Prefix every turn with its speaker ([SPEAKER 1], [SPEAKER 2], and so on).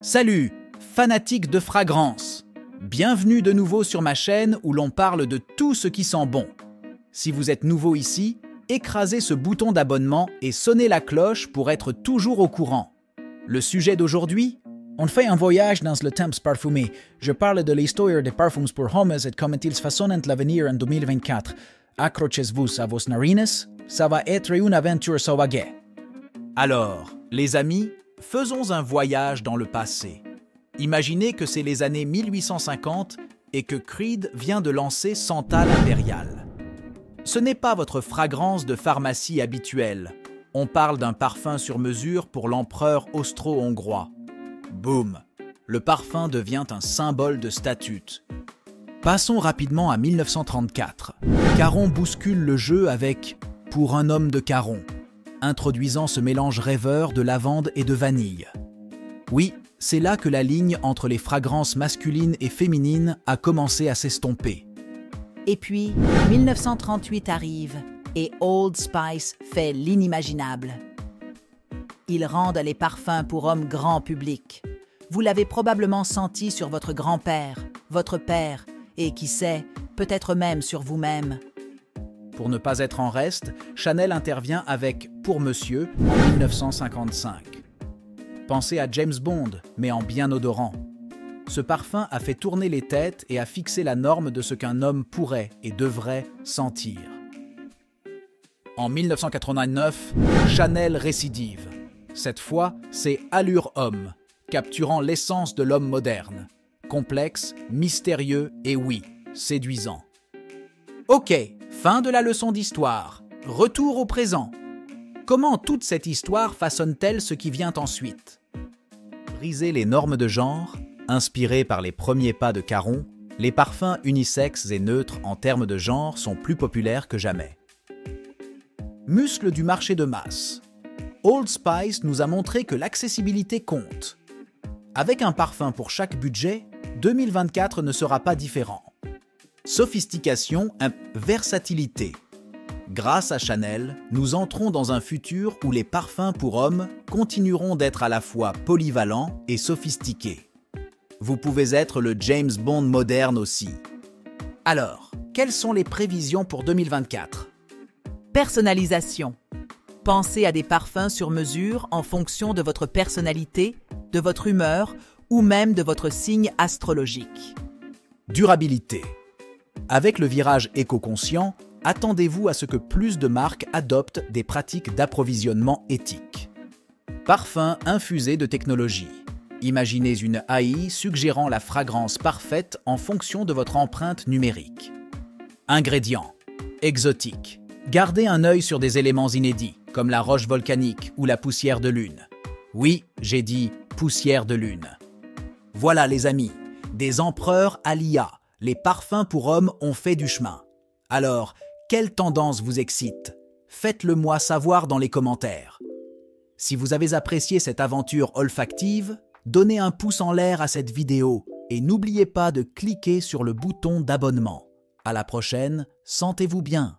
[SPEAKER 1] Salut, fanatiques de fragrance! Bienvenue de nouveau sur ma chaîne où l'on parle de tout ce qui sent bon. Si vous êtes nouveau ici, écrasez ce bouton d'abonnement et sonnez la cloche pour être toujours au courant. Le sujet d'aujourd'hui? On fait un voyage dans le temps parfumé. Je parle de l'histoire des parfums pour hommes et comment ils façonnent l'avenir en 2024. Accrochez-vous à vos narines, ça va être une aventure sauvage. Alors, les amis, faisons un voyage dans le passé. Imaginez que c'est les années 1850 et que Creed vient de lancer Santal Impérial. Ce n'est pas votre fragrance de pharmacie habituelle. On parle d'un parfum sur mesure pour l'empereur austro-hongrois. Boum! Le parfum devient un symbole de statut. Passons rapidement à 1934. Caron bouscule le jeu avec « Pour un homme de Caron », introduisant ce mélange rêveur de lavande et de vanille. Oui, c'est là que la ligne entre les fragrances masculines et féminines a commencé à s'estomper.
[SPEAKER 2] Et puis, 1938 arrive et Old Spice fait l'inimaginable. Ils rendent les parfums pour hommes grand public. Vous l'avez probablement senti sur votre grand-père, votre père, et qui sait, peut-être même sur vous-même.
[SPEAKER 1] Pour ne pas être en reste, Chanel intervient avec « Pour Monsieur » en 1955. Pensez à James Bond, mais en bien odorant. Ce parfum a fait tourner les têtes et a fixé la norme de ce qu'un homme pourrait et devrait sentir. En 1989, Chanel récidive. Cette fois, c'est Allure Homme, capturant l'essence de l'homme moderne. Complexe, mystérieux et oui, séduisant. Ok, fin de la leçon d'histoire. Retour au présent. Comment toute cette histoire façonne-t-elle ce qui vient ensuite? Briser les normes de genre, inspirés par les premiers pas de Caron, les parfums unisexes et neutres en termes de genre sont plus populaires que jamais. Muscle du marché de masse. Old Spice nous a montré que l'accessibilité compte. Avec un parfum pour chaque budget, 2024 ne sera pas différent. Sophistication et versatilité. Grâce à Chanel, nous entrons dans un futur où les parfums pour hommes continueront d'être à la fois polyvalents et sophistiqués. Vous pouvez être le James Bond moderne aussi. Alors, quelles sont les prévisions pour 2024?
[SPEAKER 2] Personnalisation. Pensez à des parfums sur mesure en fonction de votre personnalité, de votre humeur ou même de votre signe astrologique.
[SPEAKER 1] Durabilité. Avec le virage éco-conscient, attendez-vous à ce que plus de marques adoptent des pratiques d'approvisionnement éthiques. Parfum infusé de technologie. Imaginez une AI suggérant la fragrance parfaite en fonction de votre empreinte numérique. Ingrédients. Exotiques. Gardez un œil sur des éléments inédits, comme la roche volcanique ou la poussière de lune. Oui, j'ai dit poussière de lune. Voilà les amis, des empereurs à l'IA. Les parfums pour hommes ont fait du chemin. Alors, quelle tendance vous excite? Faites-le moi savoir dans les commentaires. Si vous avez apprécié cette aventure olfactive, donnez un pouce en l'air à cette vidéo et n'oubliez pas de cliquer sur le bouton d'abonnement. À la prochaine, sentez-vous bien.